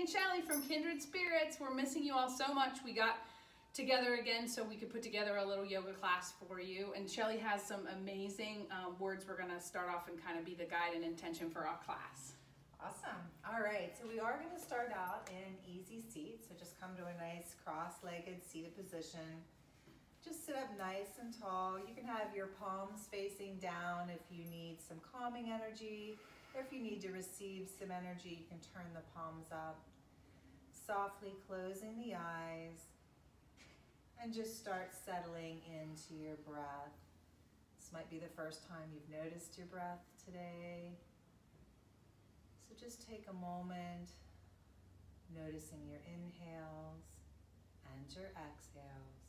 and Shelley from Kindred Spirits. We're missing you all so much. We got together again so we could put together a little yoga class for you. And Shelley has some amazing words we're gonna start off and kind of be the guide and intention for our class. Awesome. All right, so we are gonna start out in easy seat. So just come to a nice cross-legged seated position. Just sit up nice and tall. You can have your palms facing down if you need some calming energy, or if you need to receive some energy, you can turn the palms up. Softly closing the eyes, and just start settling into your breath. This might be the first time you've noticed your breath today. So just take a moment, noticing your inhales and your exhales.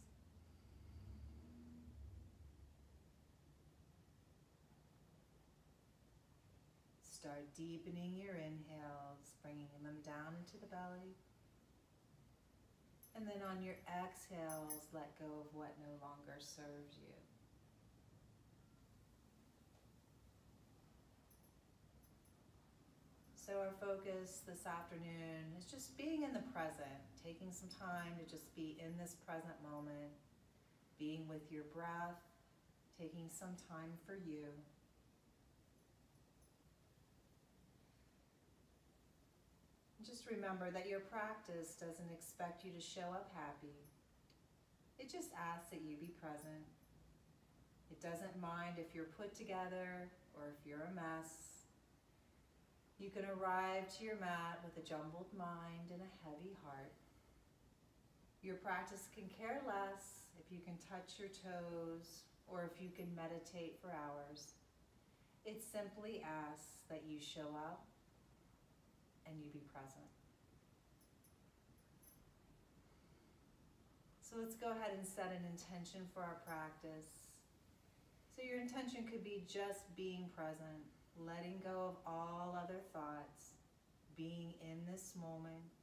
Start deepening your inhales, bringing them down into the belly. And then on your exhales, let go of what no longer serves you. So our focus this afternoon is just being in the present, taking some time to just be in this present moment, being with your breath, taking some time for you. Just remember that your practice doesn't expect you to show up happy. It just asks that you be present. It doesn't mind if you're put together or if you're a mess. You can arrive to your mat with a jumbled mind and a heavy heart. Your practice can care less if you can touch your toes or if you can meditate for hours. It simply asks that you show up and you be present. So let's go ahead and set an intention for our practice. So your intention could be just being present, letting go of all other thoughts, being in this moment,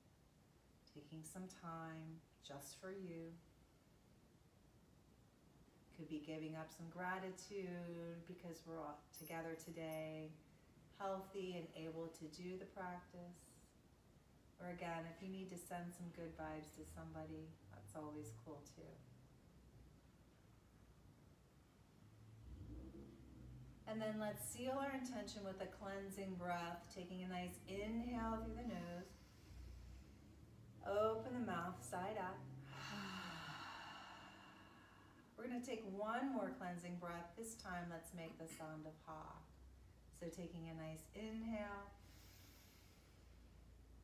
taking some time just for you. Could be giving up some gratitude because we're all together today, healthy and able to do the practice. Or again, if you need to send some good vibes to somebody, that's always cool too. And then let's seal our intention with a cleansing breath, taking a nice inhale through the nose. Open the mouth side up. We're going to take one more cleansing breath. This time, let's make the sound of ha. So taking a nice inhale,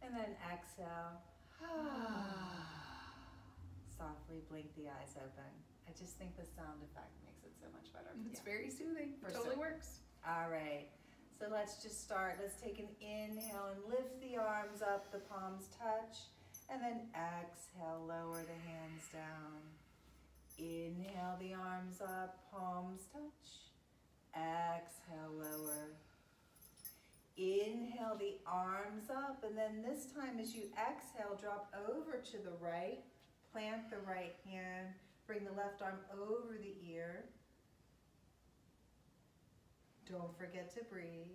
and then exhale. Softly blink the eyes open. I just think the sound effect makes it so much better. It's very soothing. It totally works. All right. So let's just start. Let's take an inhale and lift the arms up, the palms touch, and then exhale, lower the hands down. Inhale the arms up, palms touch. Exhale, lower. Inhale the arms up, and then this time as you exhale, drop over to the right, plant the right hand, bring the left arm over the ear. Don't forget to breathe.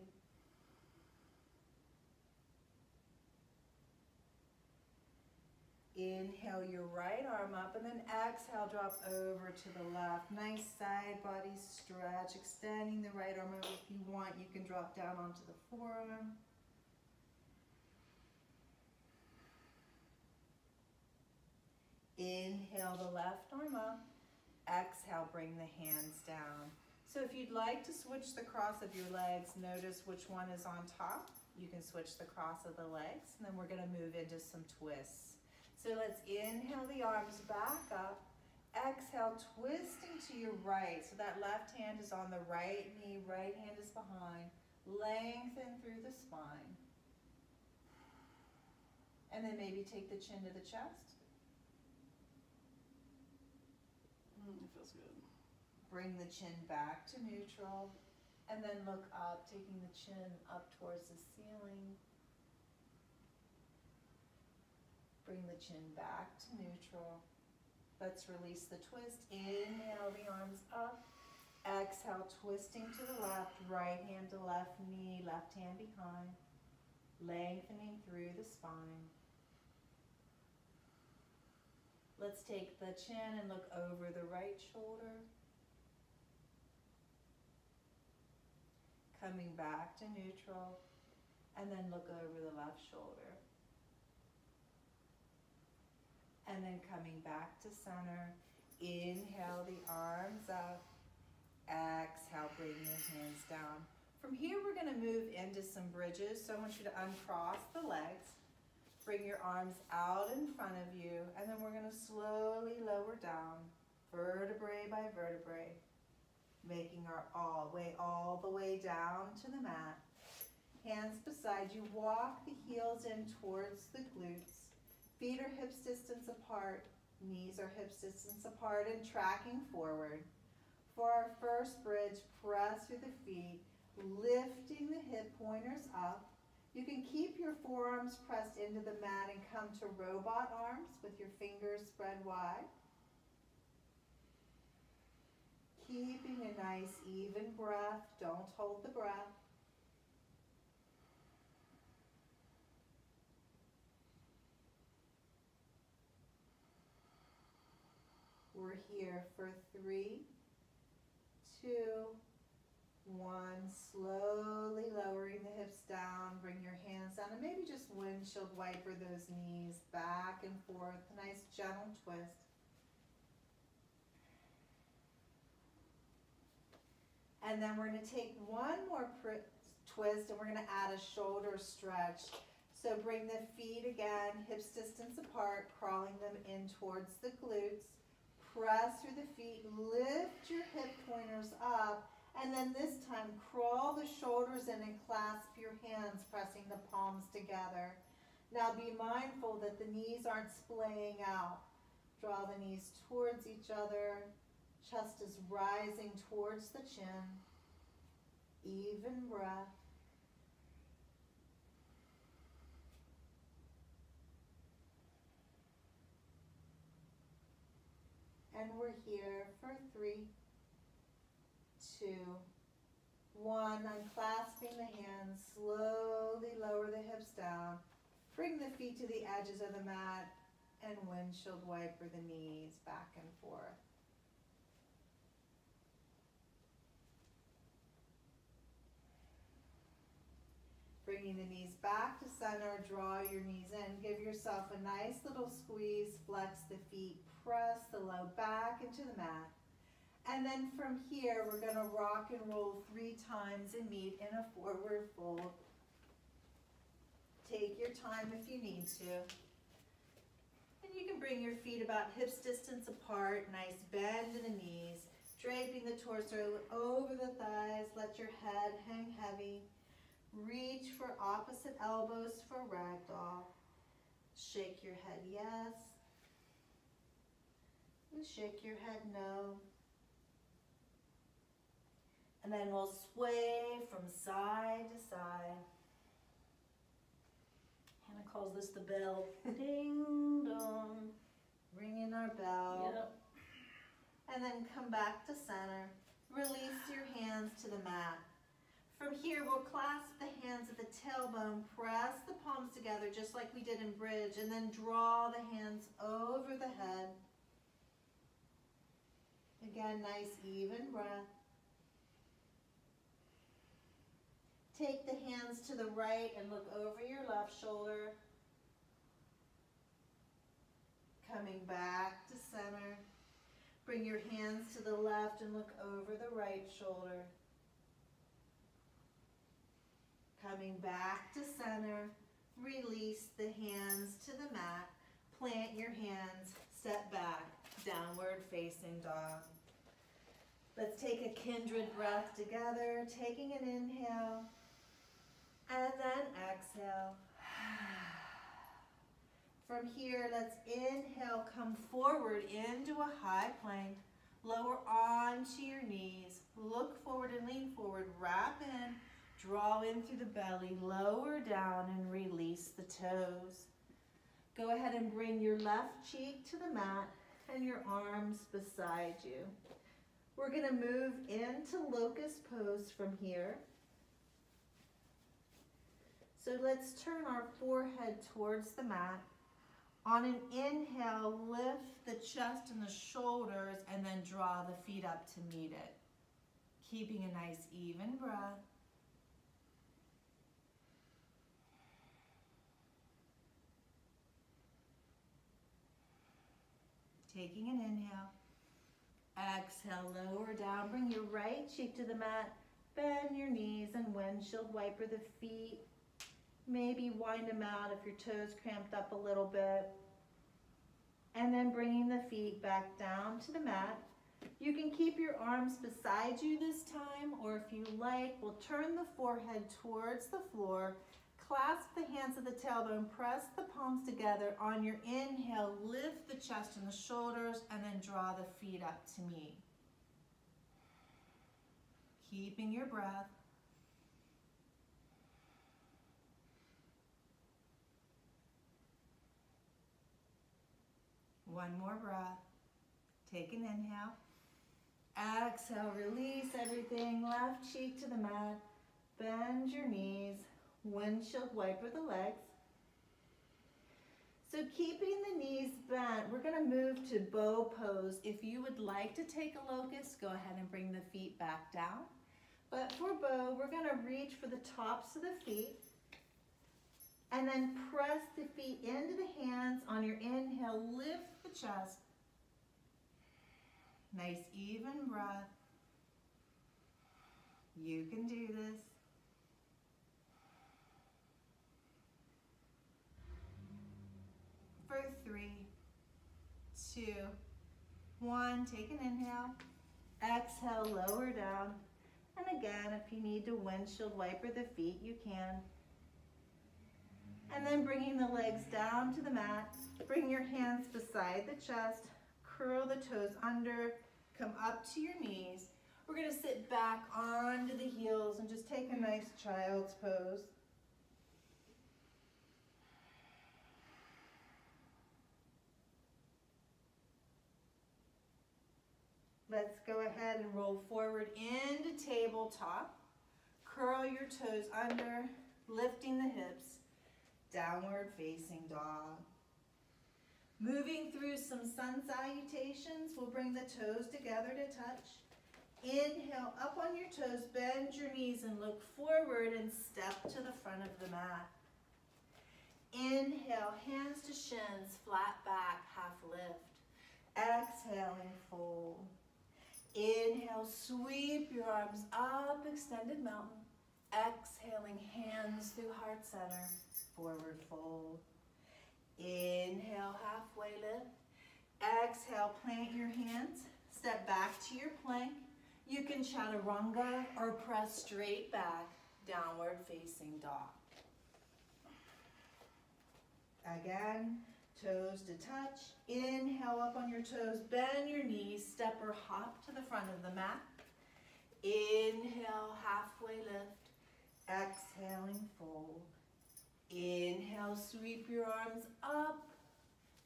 Inhale your right arm up, and then exhale, drop over to the left. Nice side body stretch, extending the right arm over. If you want, you can drop down onto the forearm. Inhale the left arm up. Exhale, bring the hands down. So if you'd like to switch the cross of your legs, notice which one is on top. You can switch the cross of the legs, and then we're gonna move into some twists. So let's inhale the arms back up. Exhale, twisting to your right. So that left hand is on the right knee, right hand is behind. Lengthen through the spine. And then maybe take the chin to the chest. It feels good. Bring the chin back to neutral. And then look up, taking the chin up towards the ceiling. Bring the chin back to neutral. Let's release the twist. Inhale the arms up. Exhale, twisting to the left, right hand to left knee, left hand behind. Lengthening through the spine. Let's take the chin and look over the right shoulder. Coming back to neutral, and then look over the left shoulder. And then coming back to center. Inhale the arms up. Exhale, bring your hands down. From here, we're going to move into some bridges. So I want you to uncross the legs. Bring your arms out in front of you. And then we're going to slowly lower down, vertebrae by vertebrae, making our way all the way down to the mat. Hands beside you. Walk the heels in towards the glutes. Feet are hips distance apart. Knees are hips distance apart and tracking forward. For our first bridge, press through the feet, lifting the hip pointers up. You can keep your forearms pressed into the mat and come to robot arms with your fingers spread wide. Keeping a nice even breath. Don't hold the breath. We're here for 3, 2, 1. Slowly lowering the hips down. Bring your hands down and maybe just windshield wiper those knees back and forth. A nice gentle twist. And then we're going to take one more twist and we're going to add a shoulder stretch. So bring the feet again, hips distance apart, crawling them in towards the glutes. Press through the feet, lift your hip pointers up, and then this time crawl the shoulders in and clasp your hands, pressing the palms together. Now be mindful that the knees aren't splaying out. Draw the knees towards each other. Chest is rising towards the chin. Even breath. And we're here for 3, 2, 1. Unclasping the hands, slowly lower the hips down. Bring the feet to the edges of the mat and windshield wiper the knees back and forth. Bringing the knees back to center, draw your knees in. Give yourself a nice little squeeze, flex the feet, press the low back into the mat. And then from here, we're going to rock and roll 3 times and meet in a forward fold. Take your time if you need to. And you can bring your feet about hips distance apart, nice bend in the knees, draping the torso over the thighs, let your head hang heavy. Reach for opposite elbows for ragdoll. Shake your head yes. And shake your head no. And then we'll sway from side to side. Hannah calls this the bell. Ding dong. Ring in our bell. Yep. And then come back to center. Release your hands to the mat. From here, we'll clasp the hands at the tailbone, press the palms together just like we did in bridge, and then draw the hands over the head. Again, nice even breath. Take the hands to the right and look over your left shoulder. Coming back to center. Bring your hands to the left and look over the right shoulder. Coming back to center, release the hands to the mat, plant your hands, step back, downward facing dog. Let's take a kindred breath together, taking an inhale, and then exhale. From here, let's inhale, come forward into a high plank, lower onto your knees, look forward and lean forward, wrap in, draw in through the belly, lower down and release the toes. Go ahead and bring your left cheek to the mat and your arms beside you. We're going to move into locust pose from here. So let's turn our forehead towards the mat. On an inhale, lift the chest and the shoulders and then draw the feet up to meet it. Keeping a nice even breath. Taking an inhale. Exhale, lower down. Bring your right cheek to the mat. Bend your knees and windshield wiper the feet. Maybe wind them out if your toes cramped up a little bit. And then bringing the feet back down to the mat. You can keep your arms beside you this time, or if you like, we'll turn the forehead towards the floor. Clasp the hands at the tailbone, press the palms together. On your inhale, lift the chest and the shoulders, and then draw the feet up to meet. Keeping your breath. One more breath. Take an inhale. Exhale, release everything. Left cheek to the mat. Bend your knees. Windshield wiper the legs. So keeping the knees bent, we're going to move to bow pose. If you would like to take a locust, go ahead and bring the feet back down. But for bow, we're going to reach for the tops of the feet. And then press the feet into the hands. On your inhale, lift the chest. Nice even breath. You can do this. For 3, 2, 1, take an inhale. Exhale, lower down. And again, if you need to windshield wiper the feet, you can. And then bringing the legs down to the mat. Bring your hands beside the chest. Curl the toes under. Come up to your knees. We're going to sit back onto the heels and just take a nice child's pose. Let's go ahead and roll forward into tabletop. Curl your toes under, lifting the hips. Downward facing dog. Moving through some sun salutations, we'll bring the toes together to touch. Inhale, up on your toes, bend your knees and look forward and step to the front of the mat. Inhale, hands to shins, flat back, half lift. Exhaling, fold. Inhale, sweep your arms up, extended mountain. Exhaling, hands through heart center, forward fold. Inhale, halfway lift. Exhale, plant your hands. Step back to your plank. You can chaturanga or press straight back, downward facing dog. Again, toes to touch. Inhale, up on your toes, bend your knees, step or hop to the front of the mat. Inhale, halfway lift. Exhaling, fold. Inhale, sweep your arms up.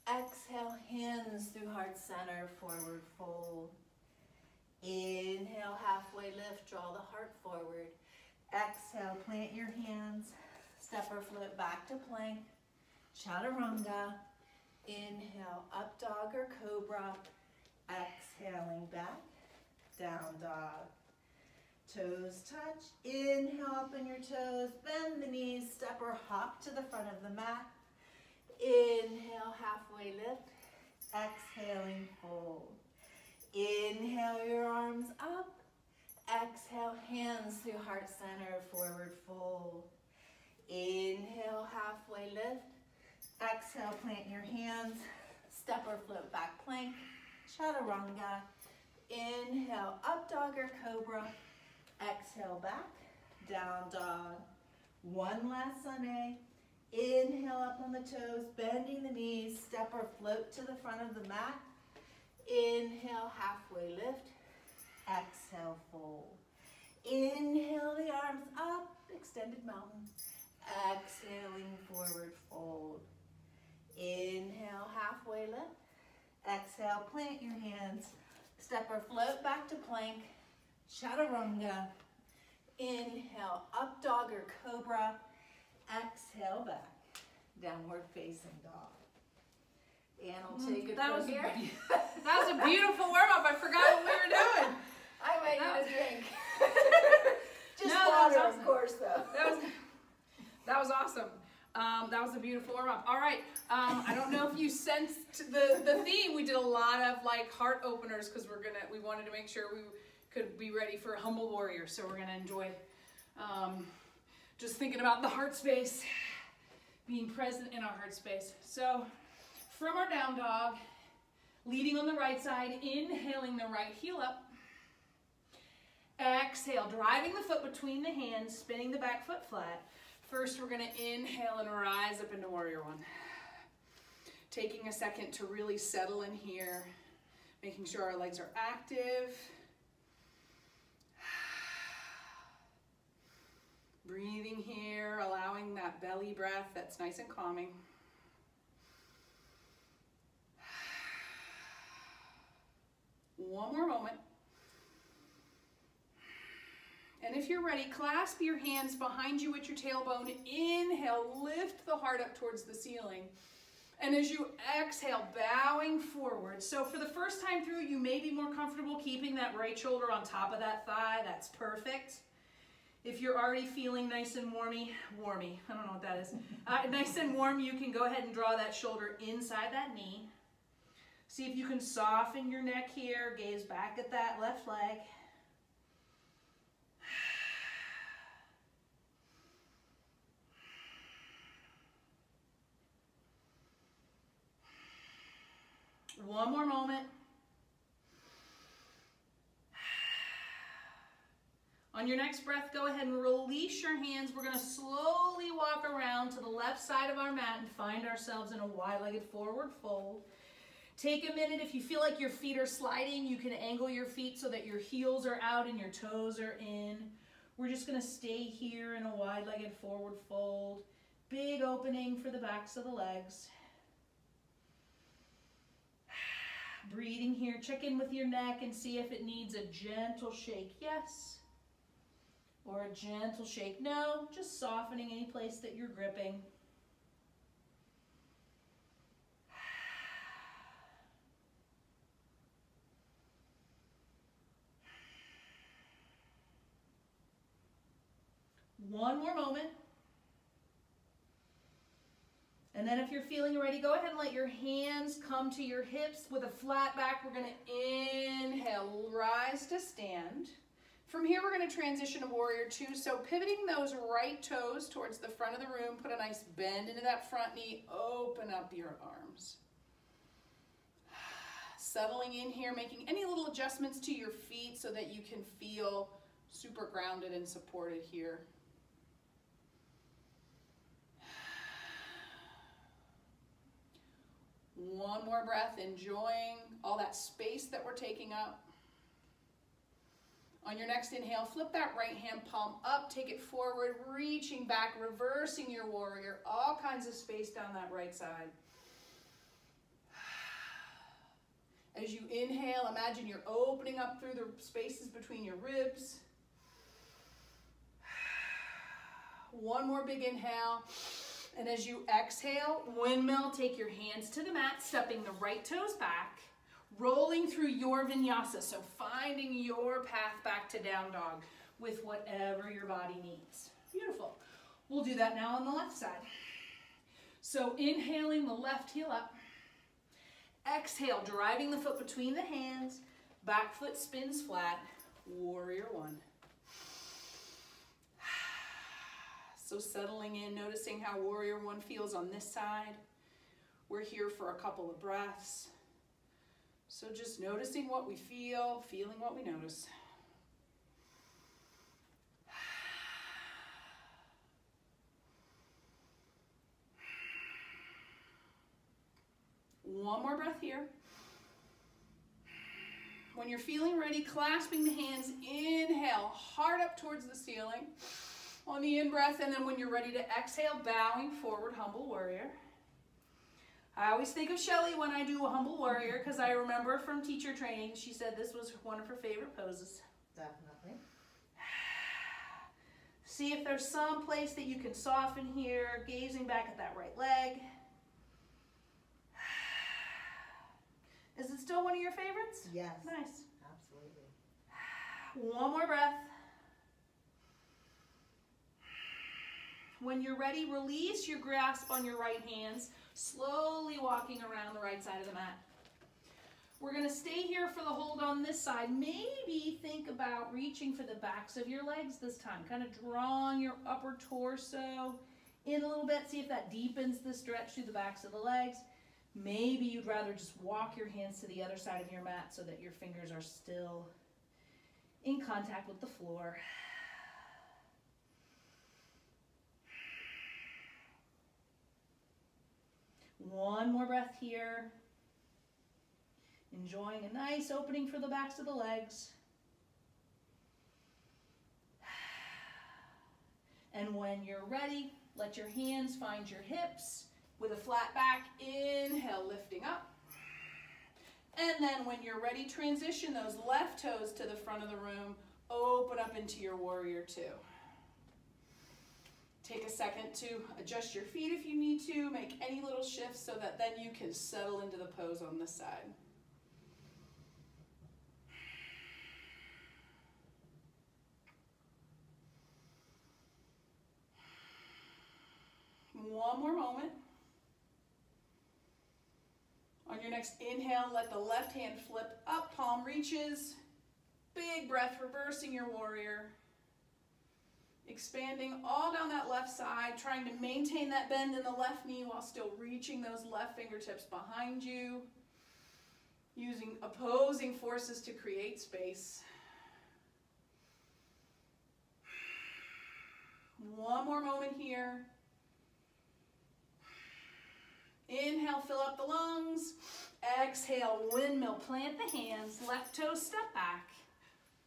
Exhale, hands through heart center, forward fold. Inhale, halfway lift, draw the heart forward. Exhale, plant your hands, step or float back to plank. Chaturanga. Inhale, up dog or cobra. Exhaling back, down dog. Toes touch. Inhale, up on your toes, bend the knees, step or hop to the front of the mat. Inhale, halfway lift. Exhaling, fold. Inhale, your arms up. Exhale, hands through heart center, forward fold. Inhale, halfway lift. Exhale, plant your hands, step or float back plank, chaturanga. Inhale, up dog or cobra. Exhale, back, down dog. One last sunny. Inhale, up on the toes, bending the knees, step or float to the front of the mat. Inhale, halfway lift. Exhale, fold. Inhale, the arms up, extended mountain. Exhaling, forward fold. Inhale, halfway lift. Exhale, plant your hands. Step or float back to plank. Chaturanga. Inhale, up dog or cobra. Exhale, back. Downward facing dog. Anne will take it That from was here. That was a beautiful warm-up. I forgot what we were doing. I might need a drink. Just No, that was water, awesome. of course, though. That was awesome. That was a beautiful warm-up. All right. I don't know if you sensed the theme. We did a lot of like heart openers because we wanted to make sure we could be ready for a humble warrior. So we're gonna enjoy just thinking about the heart space, being present in our heart space. So from our down dog, leading on the right side, inhaling the right heel up. Exhale, driving the foot between the hands, spinning the back foot flat. First, we're going to inhale and rise up into warrior one. Taking a second to really settle in here, making sure our legs are active. Breathing here, allowing that belly breath that's nice and calming. One more moment. And if you're ready, clasp your hands behind you at your tailbone. Inhale, lift the heart up towards the ceiling. And as you exhale, bowing forward. So for the first time through, you may be more comfortable keeping that right shoulder on top of that thigh. That's perfect. If you're already feeling nice and warmy, I don't know what that is. Nice and warm, you can go ahead and draw that shoulder inside that knee. See if you can soften your neck here. Gaze back at that left leg. One more moment. On your next breath, go ahead and release your hands. We're going to slowly walk around to the left side of our mat and find ourselves in a wide-legged forward fold. Take a minute. If you feel like your feet are sliding, you can angle your feet so that your heels are out and your toes are in. We're just going to stay here in a wide-legged forward fold. Big opening for the backs of the legs. Breathing here. Check in with your neck and see if it needs a gentle shake. Yes. Or a gentle shake. No. Just softening any place that you're gripping. One more moment. And then if you're feeling ready, go ahead and let your hands come to your hips with a flat back. We're going to inhale, rise to stand. From here, we're going to transition to warrior two. So pivoting those right toes towards the front of the room, put a nice bend into that front knee, open up your arms. Settling in here, making any little adjustments to your feet so that you can feel super grounded and supported here. One more breath, enjoying all that space that we're taking up. On your next inhale, flip that right hand palm up, take it forward, reaching back, reversing your warrior, all kinds of space down that right side. As you inhale, imagine you're opening up through the spaces between your ribs. One more big inhale. And as you exhale, windmill, take your hands to the mat, stepping the right toes back, rolling through your vinyasa. So finding your path back to down dog with whatever your body needs. Beautiful. We'll do that now on the left side. So inhaling the left heel up. Exhale, driving the foot between the hands. Back foot spins flat. Warrior one. So settling in, noticing how warrior one feels on this side. We're here for a couple of breaths. So just noticing what we feel, feeling what we notice. One more breath here. When you're feeling ready, clasping the hands, inhale, heart up towards the ceiling. On the in-breath, and then when you're ready to exhale, bowing forward, humble warrior. I always think of Shelley when I do a humble warrior because I remember from teacher training, she said this was one of her favorite poses. Definitely. See if there's some place that you can soften here, gazing back at that right leg. Is it still one of your favorites? Yes. Nice. Absolutely. One more breath. When you're ready, release your grasp on your right hands, slowly walking around the right side of the mat. We're going to stay here for the hold on this side. Maybe think about reaching for the backs of your legs this time, kind of drawing your upper torso in a little bit. See if that deepens the stretch through the backs of the legs. Maybe you'd rather just walk your hands to the other side of your mat so that your fingers are still in contact with the floor. One more breath here. Enjoying a nice opening for the backs of the legs. And when you're ready, let your hands find your hips with a flat back. Inhale, lifting up. And then when you're ready, transition those left toes to the front of the room. Open up into your warrior two. Take a second to adjust your feet if you need to. Make any little shifts so that then you can settle into the pose on this side. One more moment. On your next inhale, let the left hand flip up, palm reaches. Big breath, reversing your warrior. Expanding all down that left side, trying to maintain that bend in the left knee while still reaching those left fingertips behind you. Using opposing forces to create space. One more moment here. Inhale, fill up the lungs. Exhale, windmill, plant the hands, left toe step back.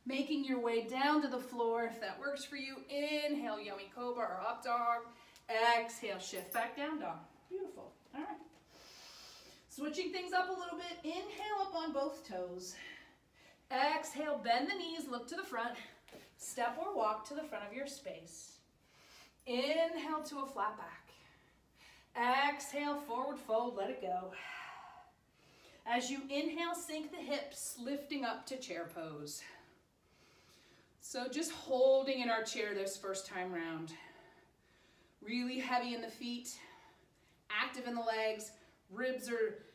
Making your way down to the floor if that works for you. Inhale, yummy cobra or up dog. Exhale, shift back down dog. Beautiful. All right. Switching things up a little bit. Inhale up on both toes. Exhale, bend the knees, look to the front. Step or walk to the front of your space. Inhale to a flat back. Exhale, forward fold, let it go. As you inhale, sink the hips, lifting up to chair pose. So just holding in our chair this first time round. Really heavy in the feet, active in the legs. Ribs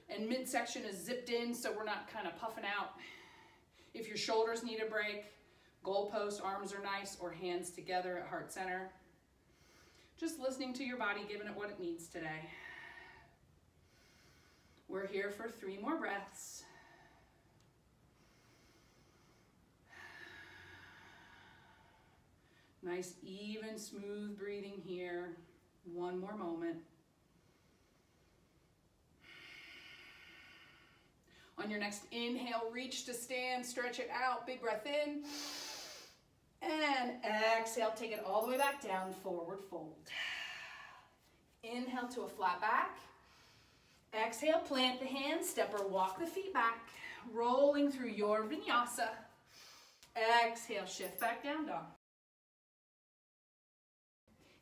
and midsection is zipped in so we're not kind of puffing out. If your shoulders need a break, goalpost, arms are nice, or hands together at heart center. Just listening to your body, giving it what it needs today. We're here for 3 more breaths. Nice, even, smooth breathing here. 1 more moment. On your next inhale, reach to stand, stretch it out, big breath in. And exhale, take it all the way back down, forward fold. Inhale to a flat back. Exhale, plant the hands, step or walk the feet back, rolling through your vinyasa. Exhale, shift back down dog.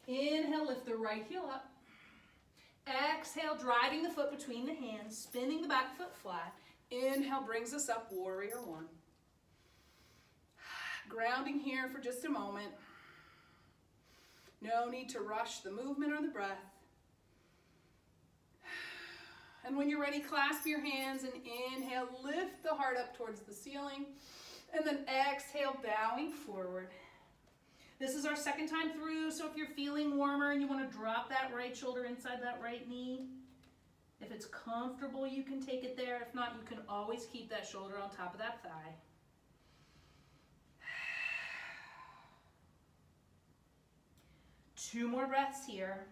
Inhale, lift the right heel up. Exhale, driving the foot between the hands, spinning the back foot flat. Inhale brings us up, warrior one. Grounding here for just a moment. No need to rush the movement or the breath. And when you're ready, clasp your hands and inhale, lift the heart up towards the ceiling. And then exhale, bowing forward. This is our second time through, so if you're feeling warmer and you want to drop that right shoulder inside that right knee, if it's comfortable, you can take it there. If not, you can always keep that shoulder on top of that thigh. Two more breaths here.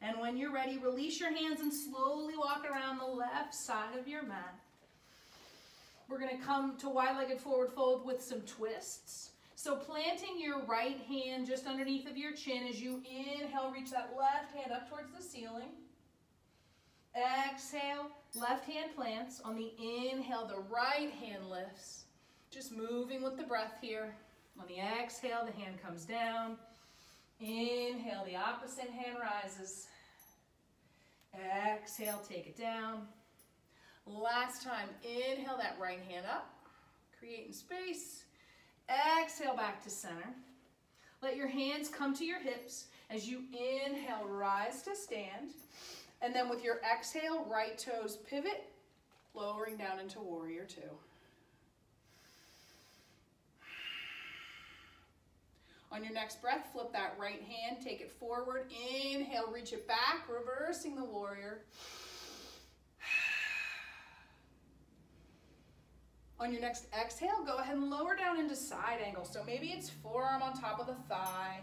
And when you're ready, release your hands and slowly walk around the left side of your mat. We're going to come to wide-legged forward fold with some twists. So planting your right hand just underneath of your chin as you inhale, reach that left hand up towards the ceiling. Exhale, left hand plants. On the inhale, the right hand lifts. Just moving with the breath here. On the exhale, the hand comes down. Inhale, the opposite hand rises. Exhale, take it down. Last time, inhale that right hand up, creating space. Exhale back to center. Let your hands come to your hips. As you inhale, rise to stand. And then with your exhale, right toes pivot, lowering down into warrior two. On your next breath, flip that right hand, take it forward. Inhale, reach it back, reversing the warrior. On your next exhale, go ahead and lower down into side angle. So maybe it's forearm on top of the thigh.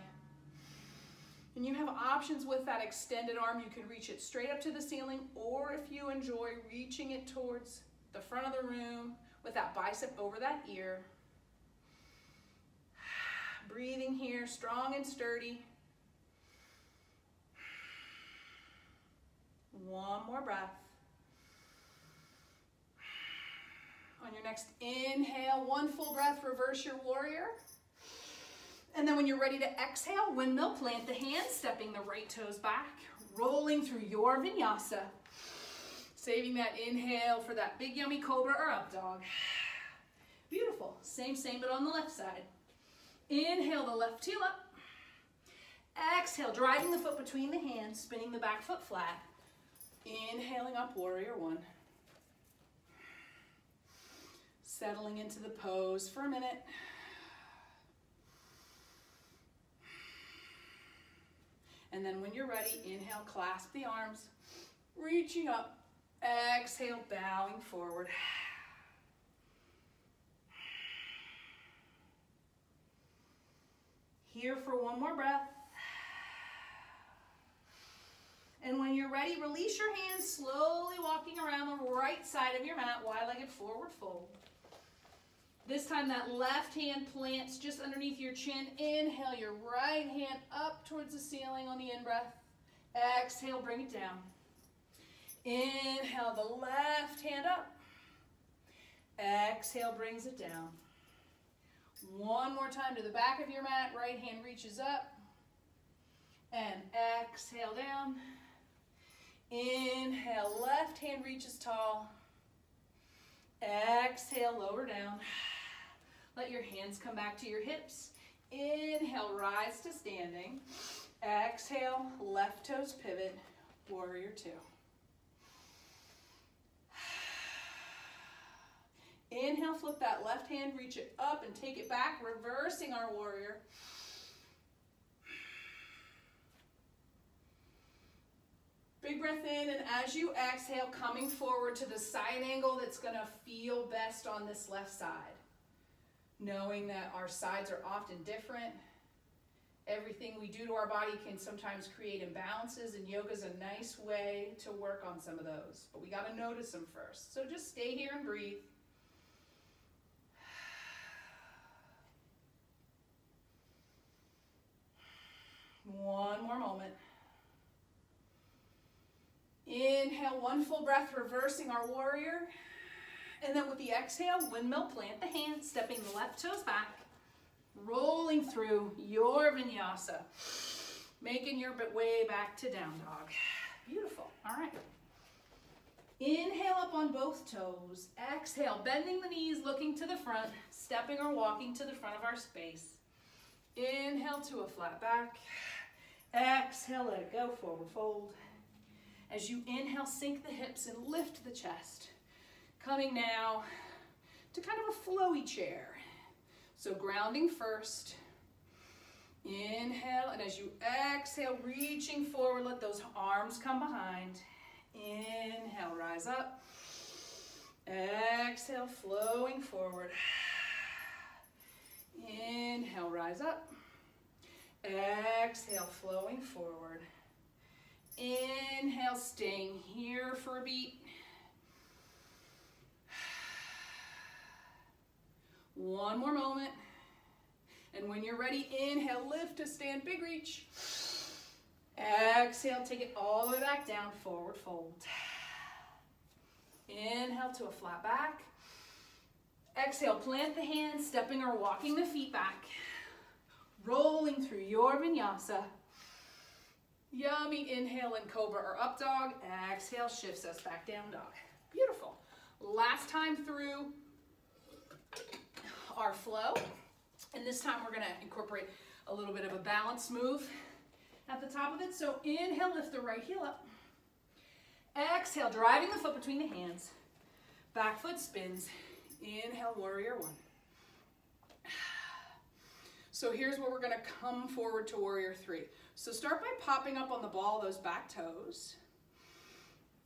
And you have options with that extended arm. You can reach it straight up to the ceiling, or if you enjoy reaching it towards the front of the room with that bicep over that ear. Breathing here, strong and sturdy. One more breath. On your next inhale, one full breath, reverse your warrior. And then when you're ready to exhale, windmill, plant the hands, stepping the right toes back, rolling through your vinyasa. Saving that inhale for that big yummy cobra or up dog. Beautiful. Same, but on the left side. Inhale the left heel up. Exhale, driving the foot between the hands, spinning the back foot flat. Inhaling up, warrior one. Settling into the pose for a minute. And then when you're ready, inhale, clasp the arms, reaching up. Exhale, bowing forward. Here for one more breath. And when you're ready, release your hands, slowly walking around the right side of your mat, wide-legged forward fold. This time that left hand plants just underneath your chin. Inhale your right hand up towards the ceiling on the in-breath. Exhale, bring it down. Inhale the left hand up. Exhale brings it down. One more time to the back of your mat. Right hand reaches up. And exhale down. Inhale, left hand reaches tall. Exhale, lower down. Let your hands come back to your hips. Inhale, rise to standing. Exhale, left toes pivot, warrior two. Inhale, flip that left hand, reach it up and take it back, reversing our warrior. Big breath in, and as you exhale, coming forward to the side angle that's gonna feel best on this left side. Knowing that our sides are often different. Everything we do to our body can sometimes create imbalances, and yoga is a nice way to work on some of those. But we gotta notice them first. So just stay here and breathe. One more moment. Inhale, one full breath, reversing our warrior. And then with the exhale, windmill, plant the hands, stepping the left toes back, rolling through your vinyasa, making your way back to down dog. Beautiful. All right. Inhale up on both toes. Exhale, bending the knees, looking to the front, stepping or walking to the front of our space. Inhale to a flat back. Exhale, let it go, forward fold. As you inhale, sink the hips and lift the chest. Coming now to kind of a flowy chair. So grounding first. Inhale, and as you exhale, reaching forward, let those arms come behind. Inhale, rise up. Exhale, flowing forward. Inhale, rise up. Exhale, flowing forward. Inhale, staying here for a beat. One more moment. And when you're ready, inhale, lift to stand, big reach. Exhale, take it all the way back down, forward fold. Inhale to a flat back. Exhale, plant the hands, stepping or walking the feet back. Rolling through your vinyasa. Yummy. Inhale in cobra or up dog. Exhale shifts us back down dog. Beautiful. Last time through our flow. And this time we're going to incorporate a little bit of a balance move at the top of it. So inhale, lift the right heel up. Exhale, driving the foot between the hands. Back foot spins. Inhale, warrior one. So here's where we're going to come forward to warrior three. So start by popping up on the ball, those back toes.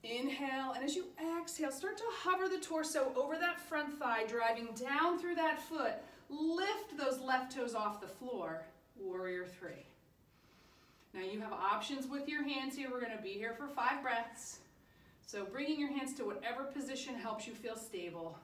Inhale, and as you exhale, start to hover the torso over that front thigh, driving down through that foot. Lift those left toes off the floor, warrior three. Now you have options with your hands here. We're going to be here for 5 breaths. So bringing your hands to whatever position helps you feel stable.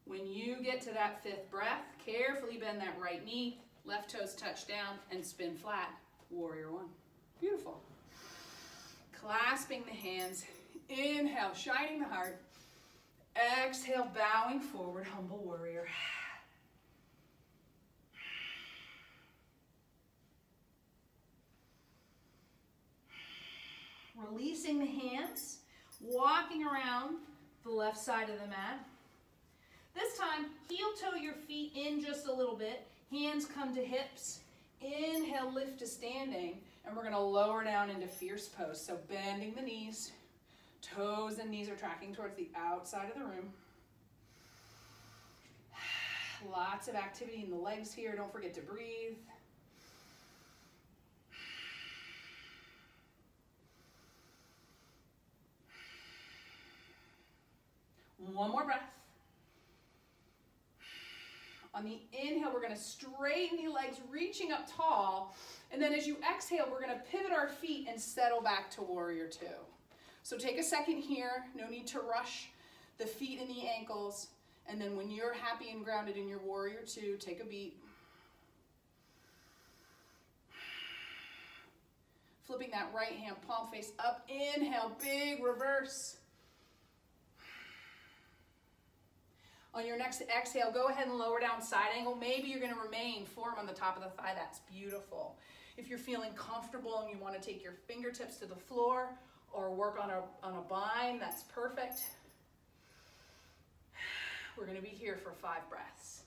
When you get to that 5th breath, carefully bend that right knee, left toes touch down, and spin flat, warrior one. Beautiful. Clasping the hands, inhale, shining the heart. Exhale, bowing forward, humble warrior. Releasing the hands, walking around the left side of the mat. This time, heel toe your feet in just a little bit. Hands come to hips. Inhale, lift to standing. And we're going to lower down into fierce pose. So bending the knees. Toes and knees are tracking towards the outside of the room. Lots of activity in the legs here. Don't forget to breathe. One more breath. On the inhale, we're going to straighten the legs, reaching up tall. And then as you exhale, we're going to pivot our feet and settle back to warrior two. So take a second here. No need to rush the feet and the ankles. And then when you're happy and grounded in your warrior two, take a beat. Flipping that right hand, palm face up. Inhale, big reverse. On your next exhale, go ahead and lower down side angle. Maybe you're going to remain form on the top of the thigh. That's beautiful. If you're feeling comfortable and you want to take your fingertips to the floor or work on a bind, that's perfect. We're going to be here for 5 breaths.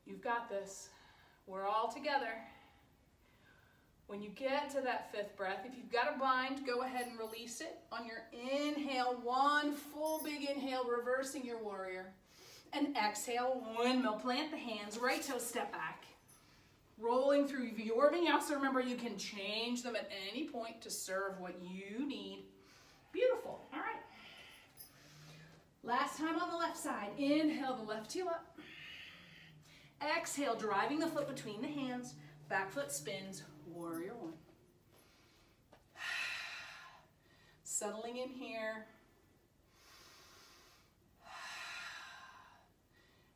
You've got this. We're all together. When you get to that 5th breath, if you've got a bind, go ahead and release it. On your inhale, one full big inhale, reversing your warrior. And exhale, windmill, plant the hands, right toe step back. Rolling through your vinyasa. Remember, you can change them at any point to serve what you need. Beautiful. All right. Last time on the left side. Inhale, the left heel up. Exhale, driving the foot between the hands. Back foot spins. Warrior one. Settling in here.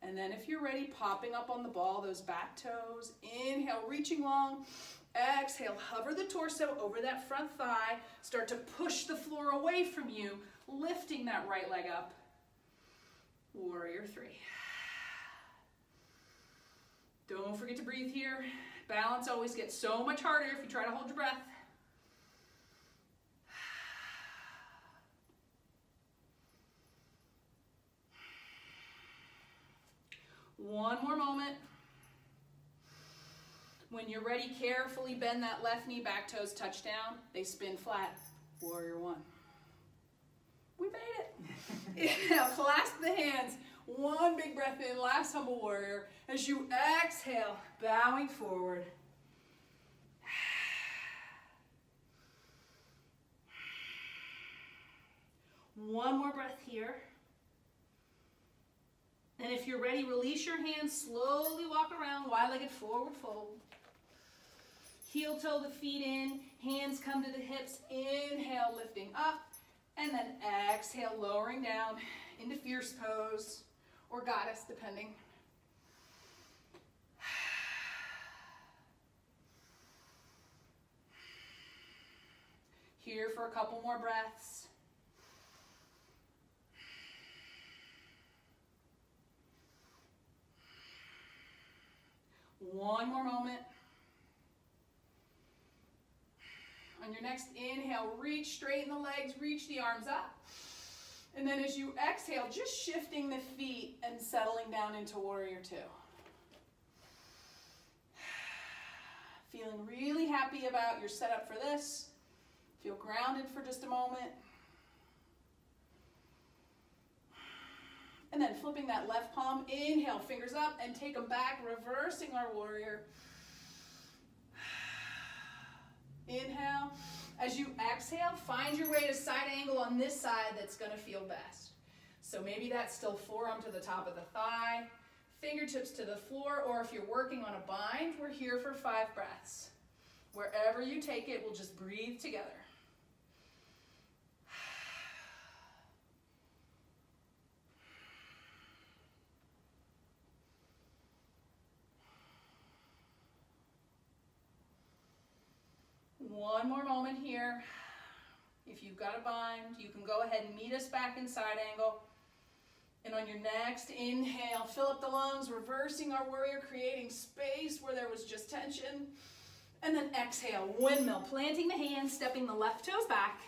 And then if you're ready, popping up on the ball, those back toes. Inhale, reaching long. Exhale, hover the torso over that front thigh. Start to push the floor away from you, lifting that right leg up. Warrior three. Don't forget to breathe here. Balance always gets so much harder if you try to hold your breath. One more moment. When you're ready, carefully bend that left knee, back toes touch down. They spin flat. Warrior one. We made it. Now clasp the hands. One big breath in, last humble warrior. As you exhale, bowing forward. One more breath here. And if you're ready, release your hands, slowly walk around, wide-legged forward fold. Heel toe the feet in, hands come to the hips, inhale, lifting up, and then exhale, lowering down into fierce pose or goddess, depending. Here for a couple more breaths. One more moment. On your next inhale, reach, straighten the legs, reach the arms up. And then as you exhale, just shifting the feet and settling down into warrior two. Feeling really happy about your setup for this. Feel grounded for just a moment. And then flipping that left palm, inhale, fingers up, and take them back, reversing our warrior. Inhale. As you exhale, find your way to side angle on this side that's going to feel best. So maybe that's still forearm to the top of the thigh, fingertips to the floor, or if you're working on a bind, we're here for 5 breaths. Wherever you take it, we'll just breathe together. One more moment here. If you've got a bind, you can go ahead and meet us back in side angle. And on your next inhale, fill up the lungs, reversing our warrior, creating space where there was just tension. And then exhale, windmill, planting the hands, stepping the left toes back.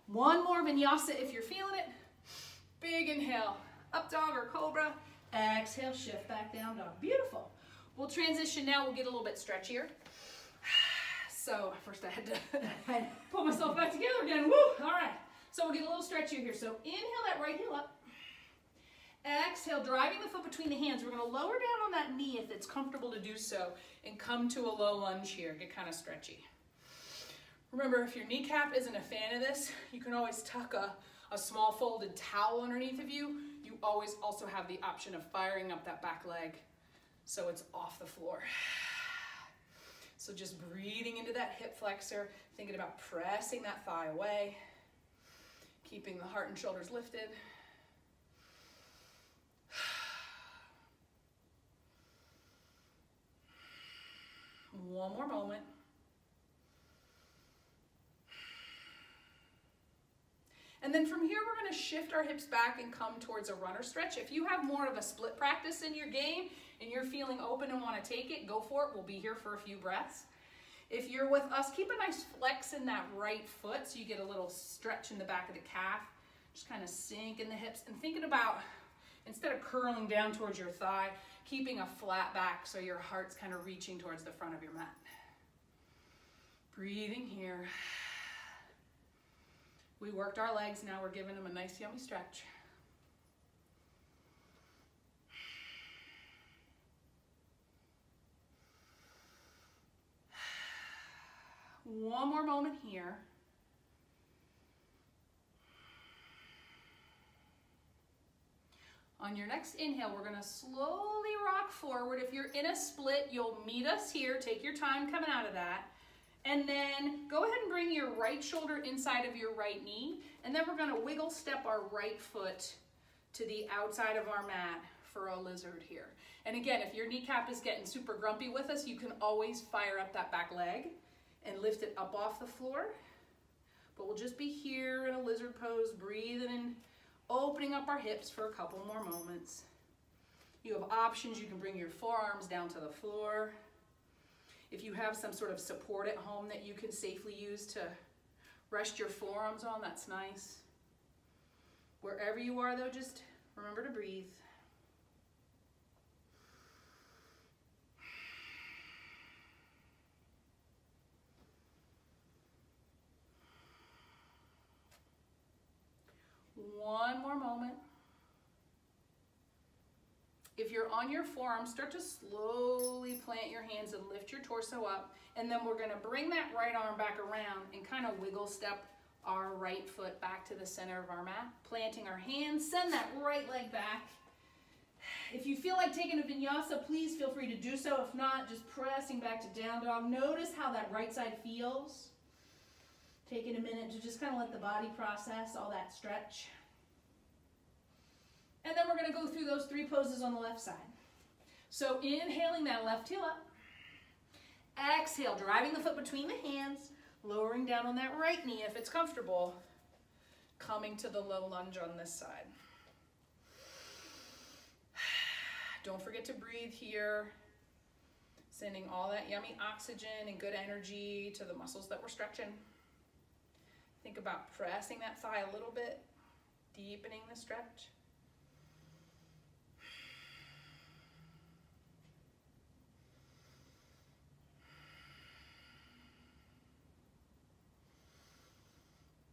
One more vinyasa if you're feeling it. Big inhale, up dog or cobra. Exhale, shift back down dog. Beautiful. We'll transition now. We'll get a little bit stretchier. So first I had to pull myself back together again. Woo! All right. So we'll get a little stretchier here. So inhale that right heel up. Exhale, driving the foot between the hands. We're going to lower down on that knee if it's comfortable to do so and come to a low lunge here. Get kind of stretchy. Remember, if your kneecap isn't a fan of this, you can always tuck a small folded towel underneath of you. You always also have the option of firing up that back leg so it's off the floor. So just breathing into that hip flexor, thinking about pressing that thigh away, keeping the heart and shoulders lifted. One more moment. And then from here, we're going to shift our hips back and come towards a runner stretch. If you have more of a split practice in your game and you're feeling open and want to take it, go for it. We'll be here for a few breaths. If you're with us, keep a nice flex in that right foot so you get a little stretch in the back of the calf. Just kind of sink in the hips and thinking about, instead of curling down towards your thigh, keeping a flat back so your heart's kind of reaching towards the front of your mat. Breathing here. We worked our legs, now we're giving them a nice yummy stretch. One more moment here. On your next inhale, we're going to slowly rock forward. If you're in a split, you'll meet us here. Take your time coming out of that. And then go ahead and bring your right shoulder inside of your right knee. And then we're going to wiggle step our right foot to the outside of our mat for a lizard here. And again, if your kneecap is getting super grumpy with us, you can always fire up that back leg and lift it up off the floor. But we'll just be here in a lizard pose, breathing and opening up our hips for a couple more moments. You have options. You can bring your forearms down to the floor. If you have some sort of support at home that you can safely use to rest your forearms on, that's nice. Wherever you are though, just remember to breathe. One more moment. If you're on your forearm, start to slowly plant your hands and lift your torso up. And then we're going to bring that right arm back around and kind of wiggle step our right foot back to the center of our mat. Planting our hands, send that right leg back. If you feel like taking a vinyasa, please feel free to do so. If not, just pressing back to down dog. Notice how that right side feels. Taking a minute to just kind of let the body process all that stretch. And then we're going to go through those 3 poses on the left side. So inhaling that left heel up. Exhale, driving the foot between the hands. Lowering down on that right knee if it's comfortable. Coming to the low lunge on this side. Don't forget to breathe here. Sending all that yummy oxygen and good energy to the muscles that we're stretching. Think about pressing that thigh a little bit, deepening the stretch.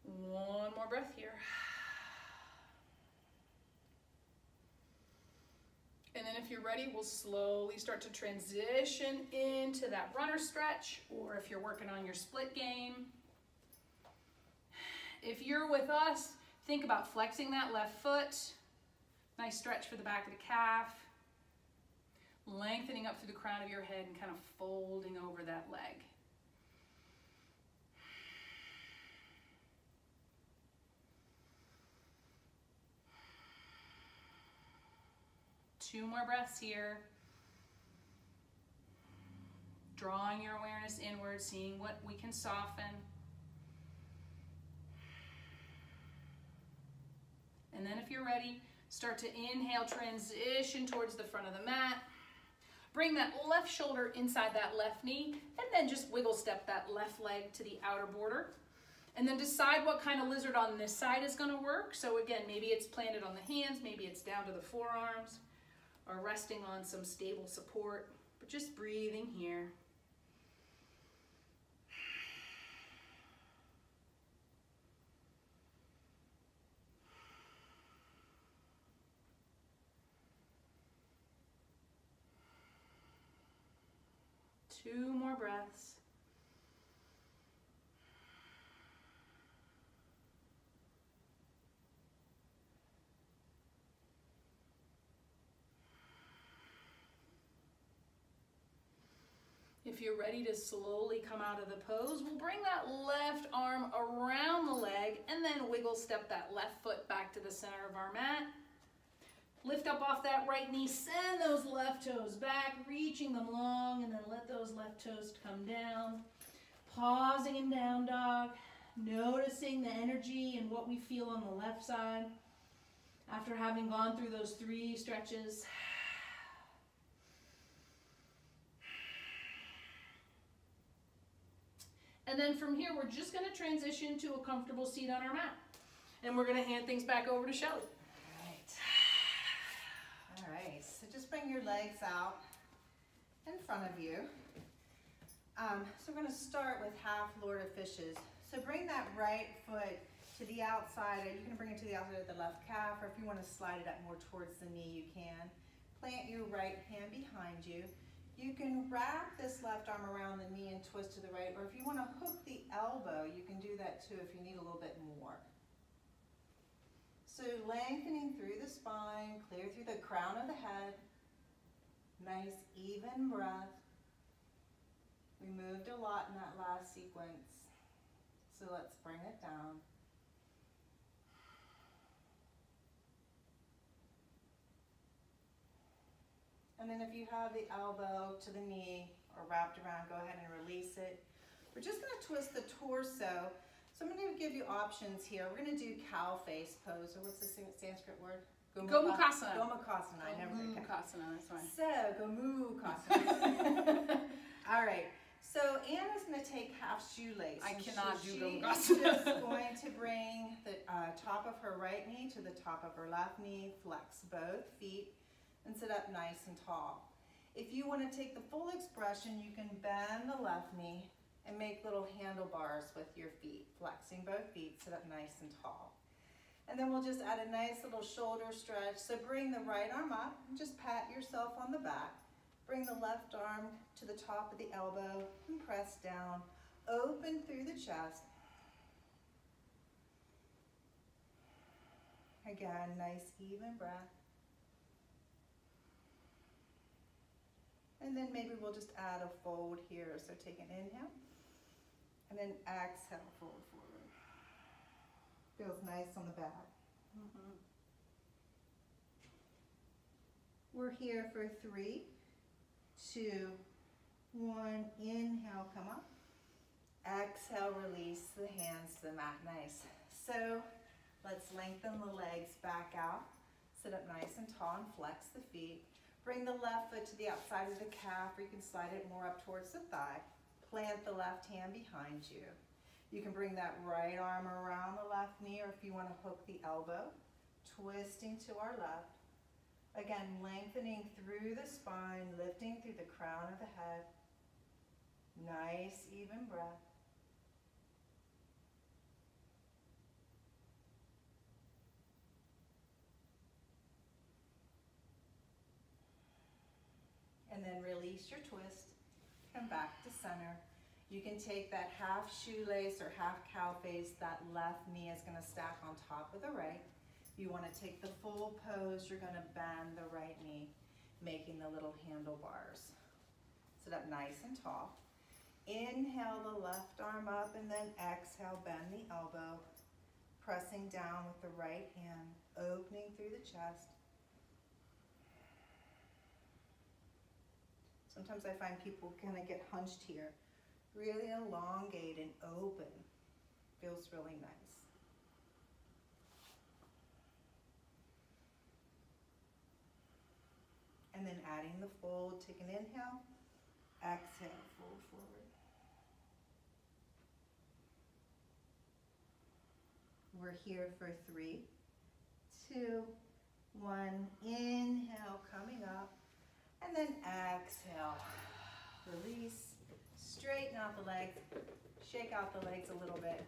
One more breath here. And then if you're ready, we'll slowly start to transition into that runner stretch, or if you're working on your split game. If you're with us, think about flexing that left foot. Nice stretch for the back of the calf. Lengthening up through the crown of your head and kind of folding over that leg. Two more breaths here. Drawing your awareness inward, seeing what we can soften. And then if you're ready, start to inhale, transition towards the front of the mat. Bring that left shoulder inside that left knee, and then just wiggle step that left leg to the outer border. And then decide what kind of lizard on this side is gonna work. So again, maybe it's planted on the hands, maybe it's down to the forearms, or resting on some stable support, but just breathing here. Two more breaths. If you're ready to slowly come out of the pose, we'll bring that left arm around the leg and then wiggle step that left foot back to the center of our mat. Lift up off that right knee, send those left toes back, reaching them long, and then let those left toes come down. Pausing in down dog, noticing the energy and what we feel on the left side after having gone through those 3 stretches. And then from here, we're just going to transition to a comfortable seat on our mat. And we're going to hand things back over to Shelley. All right, so just bring your legs out in front of you. So we're going to start with half Lord of Fishes. So bring that right foot to the outside. You can bring it to the outside of the left calf, or if you want to slide it up more towards the knee, you can. Plant your right hand behind you. You can wrap this left arm around the knee and twist to the right, or if you want to hook the elbow, you can do that too if you need a little bit more. So lengthening through the spine, clear through the crown of the head. Nice even breath. We moved a lot in that last sequence, so let's bring it down. And then if you have the elbow to the knee or wrapped around, go ahead and release it. We're just going to twist the torso. So I'm going to give you options here. We're going to do cow face pose, or what's the Sanskrit word? Gomukhasana. Gomukhasana. I never heard Gomukhasana, that's fine. So, Gomukhasana. All right. So Anna's going to take half shoelace. I cannot do Gomukhasana. She's just going to bring the top of her right knee to the top of her left knee, flex both feet, and sit up nice and tall. If you want to take the full expression, you can bend the left knee and make little handlebars with your feet, flexing both feet, sit up nice and tall. And then we'll just add a nice little shoulder stretch. So bring the right arm up and just pat yourself on the back. Bring the left arm to the top of the elbow and press down. Open through the chest. Again, nice even breath. And then maybe we'll just add a fold here. So take an inhale and then exhale, fold forward. Feels nice on the back. We're here for 3, 2, 1. Inhale, come up. Exhale, release the hands to the mat. Nice. So let's lengthen the legs back out. Sit up nice and tall and flex the feet. Bring the left foot to the outside of the calf, or you can slide it more up towards the thigh. Plant the left hand behind you. You can bring that right arm around the left knee, or if you want to hook the elbow, twisting to our left. Again, lengthening through the spine, lifting through the crown of the head. Nice, even breath. And then release your twist, come back to center. You can take that half shoelace or half cow face, that left knee is gonna stack on top of the right. You wanna take the full pose, you're gonna bend the right knee, making the little handlebars. Sit up nice and tall. Inhale the left arm up, and then exhale, bend the elbow, pressing down with the right hand, opening through the chest. Sometimes I find people kind of get hunched here. Really elongate and open. Feels really nice. And then adding the fold, take an inhale, exhale, fold forward. We're here for 3, 2, 1. Inhale, coming up. And then exhale, release, straighten out the legs, shake out the legs a little bit.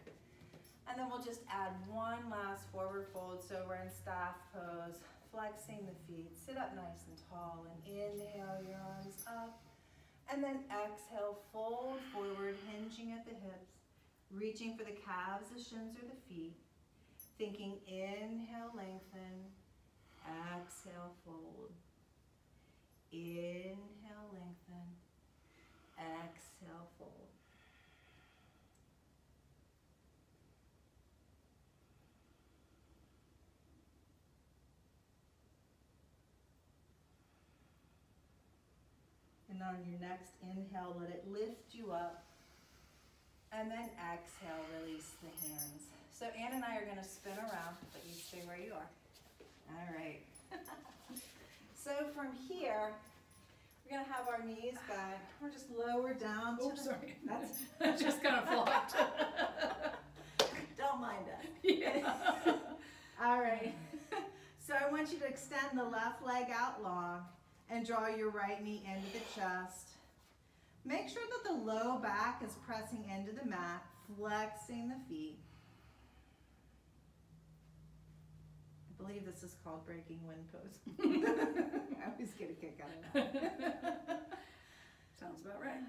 And then we'll just add one last forward fold, so we're in staff pose, flexing the feet, sit up nice and tall, and inhale your arms up. And then exhale, fold forward, hinging at the hips, reaching for the calves, the shins, or the feet. Thinking inhale, lengthen, exhale, fold. Inhale, lengthen, exhale, fold. And on your next inhale, let it lift you up. And then exhale, release the hands. So Anne and I are going to spin around, but you stay where you are. All right. So from here, we're going to have our knees bent. We're just lower down. Oh, sorry. That's just kind of flopped. Don't mind us. Yeah. All right. So I want you to extend the left leg out long and draw your right knee into the chest. Make sure that the low back is pressing into the mat, flexing the feet. I believe this is called breaking wind pose. I always get a kick out of that. Sounds about right.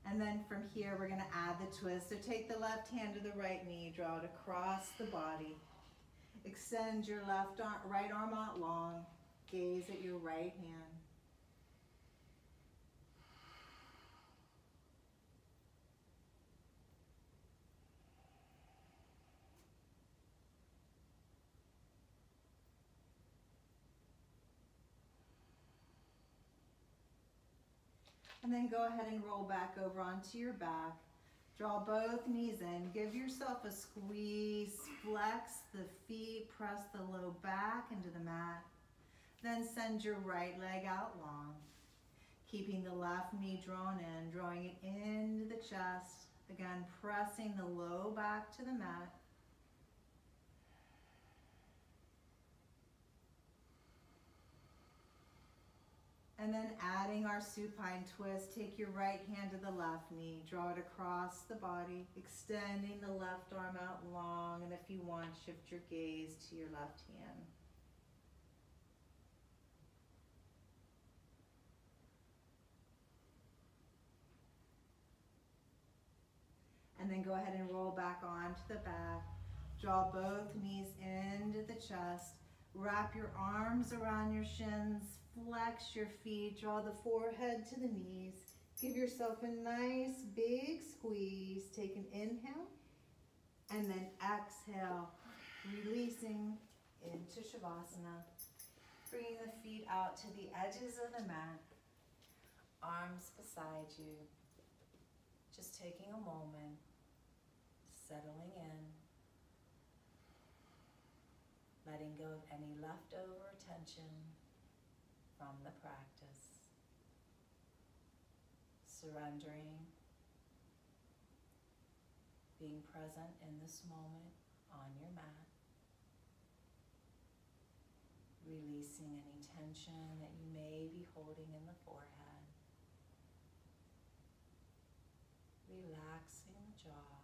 And then from here, we're going to add the twist. So take the left hand to the right knee, draw it across the body. Extend your right arm out long. Gaze at your right hand. And then go ahead and roll back over onto your back. Draw both knees in. Give yourself a squeeze. Flex the feet. Press the low back into the mat. Then send your right leg out long. Keeping the left knee drawn in. Drawing it into the chest. Again, pressing the low back to the mat. And then adding our supine twist, take your right hand to the left knee, draw it across the body, extending the left arm out long, and if you want, shift your gaze to your left hand. And then go ahead and roll back onto the back. Draw both knees into the chest. Wrap your arms around your shins. Flex your feet. Draw the forehead to the knees. Give yourself a nice big squeeze. Take an inhale. And then exhale. Releasing into Shavasana. Bringing the feet out to the edges of the mat. Arms beside you. Just taking a moment, settling in, letting go of any leftover tension from the practice, surrendering, being present in this moment on your mat, releasing any tension that you may be holding in the forehead, relaxing the jaw,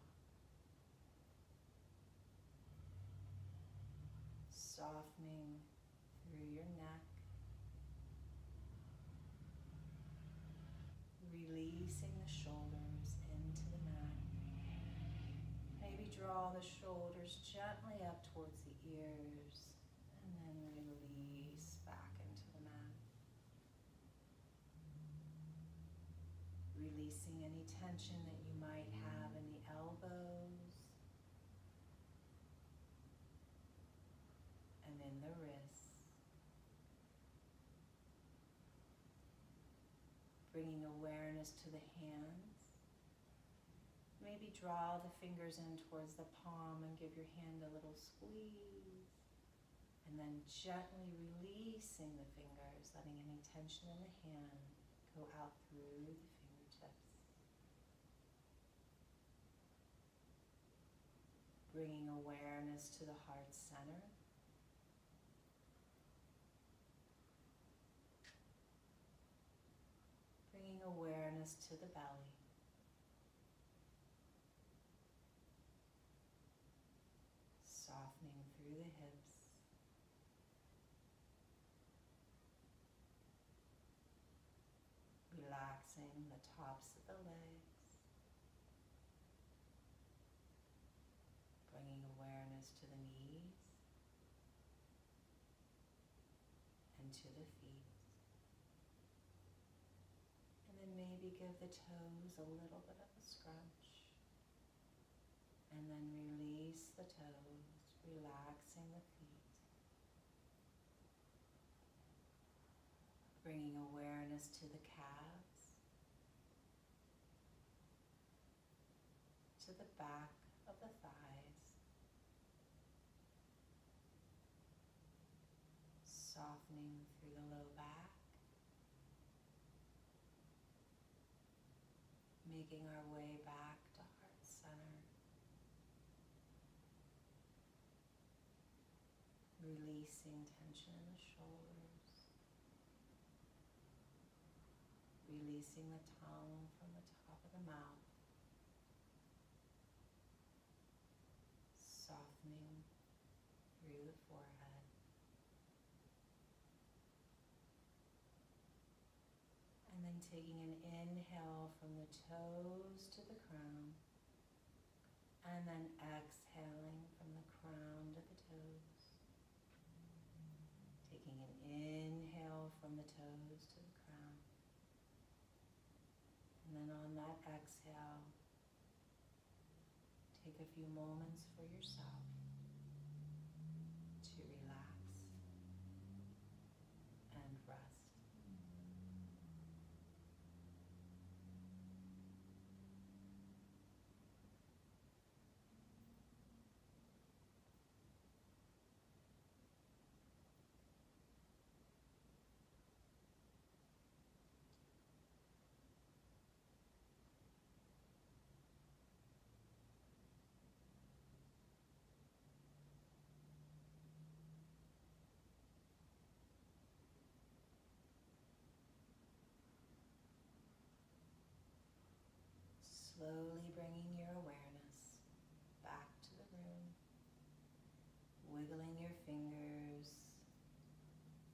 softening through your neck, releasing the shoulders into the mat. Maybe draw the shoulders gently up towards the ears and then release back into the mat. Releasing any tension that you might have in the elbows and in the wrists. Bringing awareness to the hands. Maybe draw the fingers in towards the palm and give your hand a little squeeze. And then gently releasing the fingers, letting any tension in the hand go out through the fingertips. Bringing awareness to the heart center. Bringing awareness to the belly. Softening through the hips. Relaxing the tops of the legs. Bringing awareness to the knees and to the feet. And then maybe give the toes a little bit of a scrunch. And then release the toes, relaxing the feet. Bringing awareness to the calves, to the back of the thighs, softening through the low back, making our way back to heart center. Releasing tension in the shoulders. Releasing the tongue from the top of the mouth. Softening through the forehead. And then taking an inhale from the toes to the crown. And then exhaling from the crown to the toes. Taking an inhale from the toes to the crown. And then on that exhale, take a few moments for yourself to relax and rest. Slowly bringing your awareness back to the room, wiggling your fingers,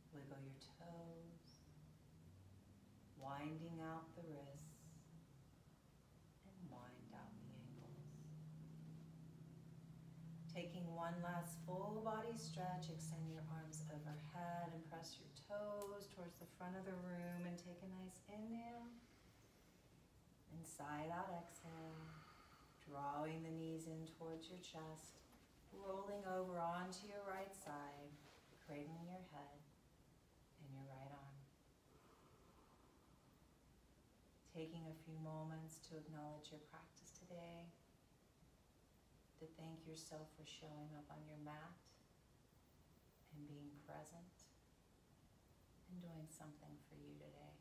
wiggle your toes, winding out the wrists, and wind out the ankles. Taking one last full body stretch, extend your arms overhead and press your toes towards the front of the room and take a nice inhale. Inside out exhale, drawing the knees in towards your chest, rolling over onto your right side, cradling your head and your right arm. taking a few moments to acknowledge your practice today, to thank yourself for showing up on your mat and being present and doing something for you today.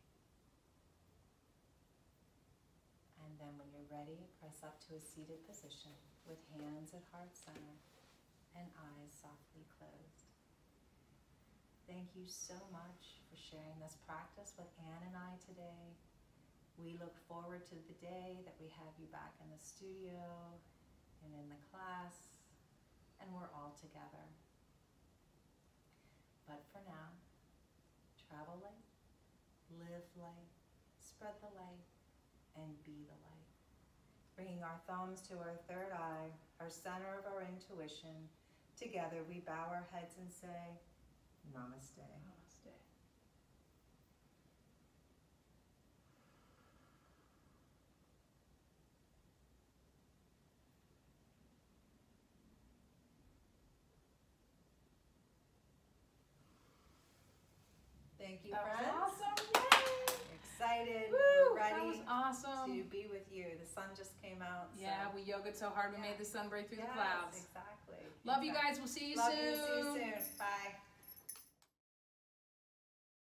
And then when you're ready, press up to a seated position with hands at heart center and eyes softly closed. Thank you so much for sharing this practice with Anne and I today. We look forward to the day that we have you back in the studio and in the class, and we're all together. But for now, travel light, live light, spread the light, and be the light. Bringing our thumbs to our third eye, our center of our intuition. Together we bow our heads and say, Namaste. Namaste. Thank you, That friends. was awesome. Yay! Excited. Woo! We're ready That was awesome. to be with you. The sun just came out. Yeah, so. we yogaed so hard we made the sun break through the clouds. Exactly. Love you guys. We'll see you Love soon. you. See you soon. Bye.